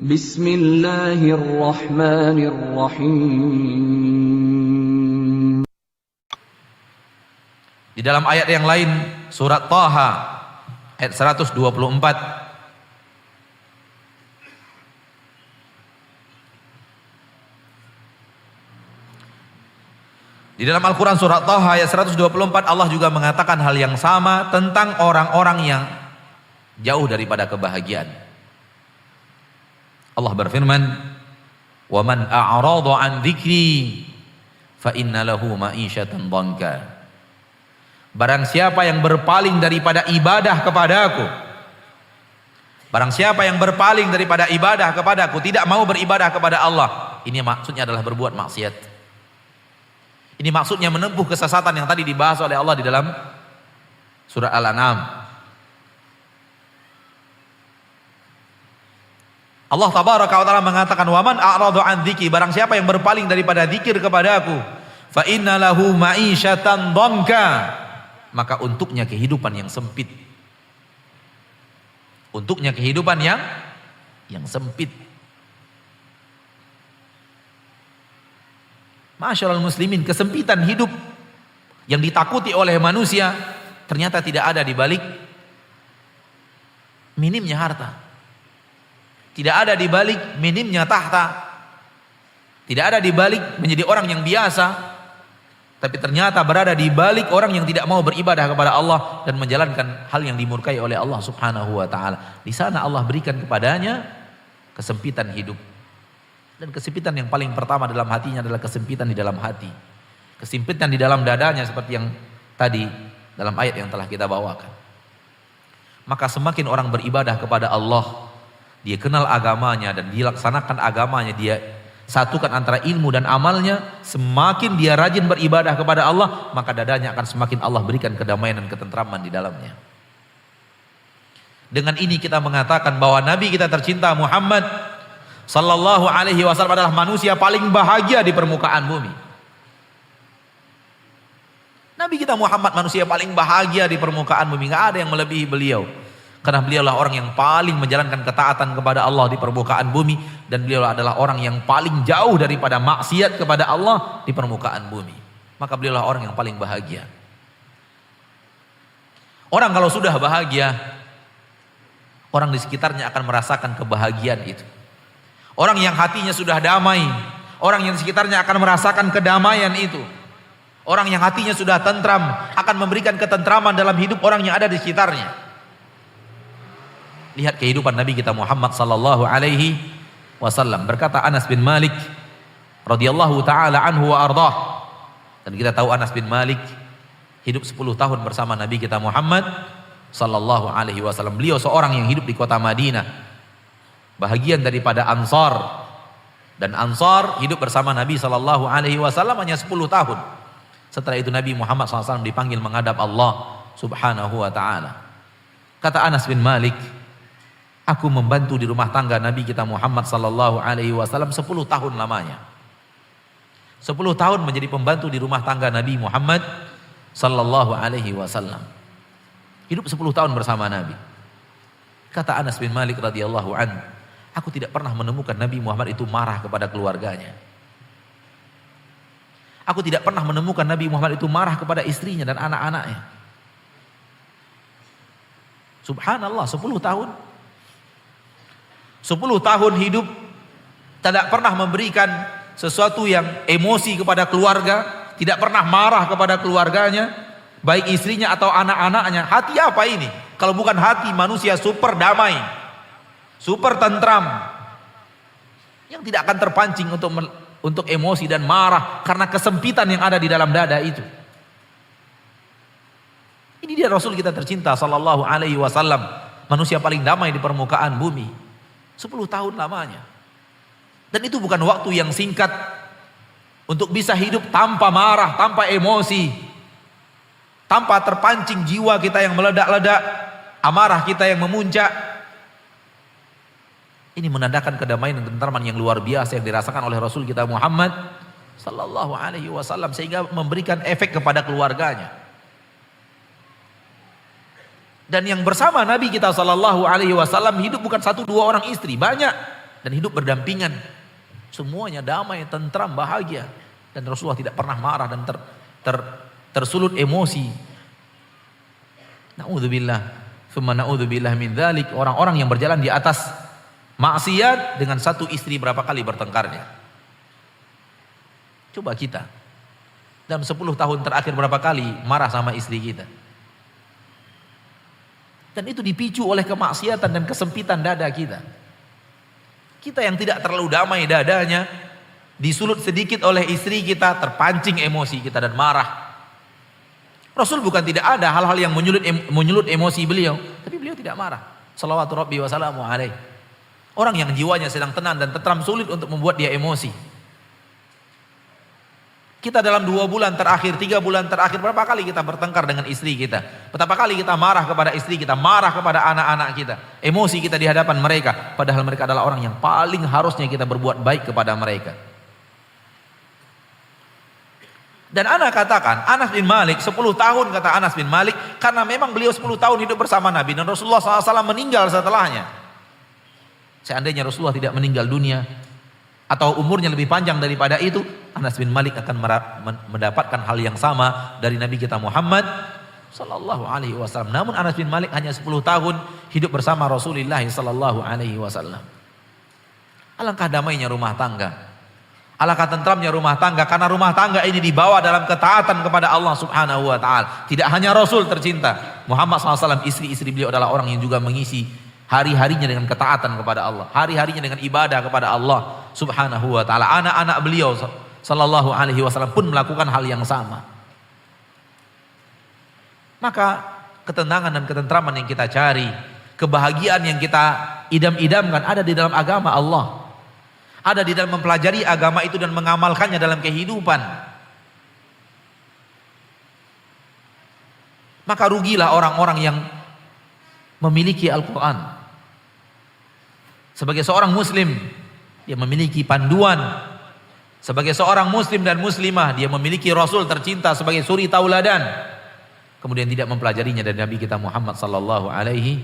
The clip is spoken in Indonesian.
Bismillahirrahmanirrahim. Di dalam ayat yang lain, surat Thaha ayat 124. Di dalam Al-Quran surat Thaha ayat 124 Allah juga mengatakan hal yang sama tentang orang-orang yang jauh daripada kebahagiaan. Allah berfirman, "Wa man a'rada 'an dzikri fa inna lahu ma'isyatan dhanka." Barang siapa yang berpaling daripada ibadah kepadaku, barang siapa yang berpaling daripada ibadah kepadaku, tidak mau beribadah kepada Allah, ini maksudnya adalah berbuat maksiat. Ini maksudnya menempuh kesesatan yang tadi dibahas oleh Allah di dalam surah Al-An'am. Allah tabaraka wa taala mengatakan, "Wa man a'rada 'an dzikri," barang siapa yang berpaling daripada zikir kepadaku, fa inna lahu ma'isyatan dhanka, maka untuknya kehidupan yang sempit. Untuknya kehidupan yang sempit. Masyaallah muslimin, kesempitan hidup yang ditakuti oleh manusia ternyata tidak ada di balik minimnya harta. Tidak ada di balik minimnya tahta. Tidak ada di balik menjadi orang yang biasa. Tapi ternyata berada di balik orang yang tidak mau beribadah kepada Allah dan menjalankan hal yang dimurkai oleh Allah Subhanahu wa taala. Di sana Allah berikan kepadanya kesempitan hidup. Dan kesempitan yang paling pertama dalam hatinya adalah kesempitan di dalam hati. Kesempitan di dalam dadanya seperti yang tadi dalam ayat yang telah kita bawakan. Maka semakin orang beribadah kepada Allah, dia kenal agamanya dan dilaksanakan agamanya, dia satukan antara ilmu dan amalnya, semakin dia rajin beribadah kepada Allah, maka dadanya akan semakin Allah berikan kedamaian dan ketentraman di dalamnya. Dengan ini kita mengatakan bahwa Nabi kita tercinta Muhammad sallallahu alaihi wasallam adalah manusia paling bahagia di permukaan bumi. Nabi kita Muhammad manusia paling bahagia di permukaan bumi, nggak ada yang melebihi beliau. Karena beliaulah orang yang paling menjalankan ketaatan kepada Allah di permukaan bumi, dan beliau adalah orang yang paling jauh daripada maksiat kepada Allah di permukaan bumi. Maka beliaulah orang yang paling bahagia. Orang kalau sudah bahagia, orang di sekitarnya akan merasakan kebahagiaan itu. Orang yang hatinya sudah damai, orang yang di sekitarnya akan merasakan kedamaian itu. Orang yang hatinya sudah tentram akan memberikan ketentraman dalam hidup orang yang ada di sekitarnya. Lihat kehidupan Nabi kita Muhammad sallallahu alaihi wasallam. Berkata Anas bin Malik radhiyallahu taala anhu wa ardhah. Dan kita tahu Anas bin Malik hidup 10 tahun bersama Nabi kita Muhammad sallallahu alaihi wasallam. Beliau seorang yang hidup di kota Madinah, bahagian daripada Ansar, dan Ansar hidup bersama Nabi sallallahu alaihi wasallam hanya 10 tahun. Setelah itu Nabi Muhammad SAW dipanggil menghadap Allah Subhanahu wa taala. Kata Anas bin Malik, aku membantu di rumah tangga Nabi kita Muhammad sallallahu alaihi wasallam 10 tahun lamanya. 10 tahun menjadi pembantu di rumah tangga Nabi Muhammad sallallahu alaihi wasallam. Hidup 10 tahun bersama Nabi. Kata Anas bin Malik radhiyallahu anhu, aku tidak pernah menemukan Nabi Muhammad itu marah kepada keluarganya. Aku tidak pernah menemukan Nabi Muhammad itu marah kepada istrinya dan anak-anaknya. Subhanallah, 10 tahun. 10 tahun hidup tidak pernah memberikan sesuatu yang emosi kepada keluarga, tidak pernah marah kepada keluarganya, baik istrinya atau anak-anaknya. Hati apa ini? Kalau bukan hati manusia super damai, super tentram, yang tidak akan terpancing untuk emosi dan marah karena kesempitan yang ada di dalam dada itu. Ini dia Rasul kita tercinta sallallahu alaihi wasallam, manusia paling damai di permukaan bumi. 10 tahun lamanya. Dan itu bukan waktu yang singkat untuk bisa hidup tanpa marah, tanpa emosi, tanpa terpancing jiwa kita yang meledak-ledak, amarah kita yang memuncak. Ini menandakan kedamaian dan ketentraman yang luar biasa yang dirasakan oleh Rasul kita Muhammad sallallahu alaihi wasallam, sehingga memberikan efek kepada keluarganya. Dan yang bersama Nabi kita sallallahu alaihi wasallam hidup bukan 1-2 orang istri, banyak. dan hidup berdampingan. Semuanya damai, tentram, bahagia. Dan Rasulullah tidak pernah marah dan tersulut emosi. Na'udzubillah, summa na'udzubillah min dzalik. Orang-orang yang berjalan di atas maksiat dengan satu istri berapa kali bertengkarnya. Coba kita dalam 10 tahun terakhir berapa kali marah sama istri kita. Dan itu dipicu oleh kemaksiatan dan kesempitan dada kita. Kita yang tidak terlalu damai dadanya, disulut sedikit oleh istri kita, terpancing emosi kita dan marah. Rasul bukan tidak ada hal-hal yang menyulut emosi beliau, tapi beliau tidak marah. Shalawatu Rabbi wa salamu alaih. Orang yang jiwanya sedang tenang dan tentram sulit untuk membuat dia emosi. Kita dalam 2 bulan terakhir, 3 bulan terakhir, berapa kali kita bertengkar dengan istri kita? Betapa kali kita marah kepada istri kita, marah kepada anak-anak kita. Emosi kita di hadapan mereka, padahal mereka adalah orang yang paling harusnya kita berbuat baik kepada mereka. Dan Ana katakan, Anas bin Malik 10 tahun kata Anas bin Malik, karena memang beliau 10 tahun hidup bersama Nabi dan Rasulullah SAW meninggal setelahnya. Seandainya Rasulullah tidak meninggal dunia atau umurnya lebih panjang daripada itu, Anas bin Malik akan mendapatkan hal yang sama dari Nabi kita Muhammad sallallahu alaihi wasallam. Namun Anas bin Malik hanya 10 tahun hidup bersama Rasulullah sallallahu alaihi wasallam. Alangkah damainya rumah tangga. Alangkah tentramnya rumah tangga, karena rumah tangga ini dibawa dalam ketaatan kepada Allah Subhanahu wa taala. Tidak hanya Rasul tercinta, Muhammad SAW, istri-istri beliau adalah orang yang juga mengisi hari-harinya dengan ketaatan kepada Allah, hari-harinya dengan ibadah kepada Allah Subhanahu wa taala. Anak-anak beliau sallallahu alaihi wasallam pun melakukan hal yang sama. Maka ketenangan dan ketentraman yang kita cari, kebahagiaan yang kita idam-idamkan ada di dalam agama Allah. Ada di dalam mempelajari agama itu dan mengamalkannya dalam kehidupan. Maka rugilah orang-orang yang memiliki Al-Quran. Sebagai seorang muslim, dia memiliki panduan. Sebagai seorang muslim dan muslimah, dia memiliki Rasul tercinta sebagai suri tauladan. Kemudian tidak mempelajarinya dari Nabi kita Muhammad sallallahu alaihi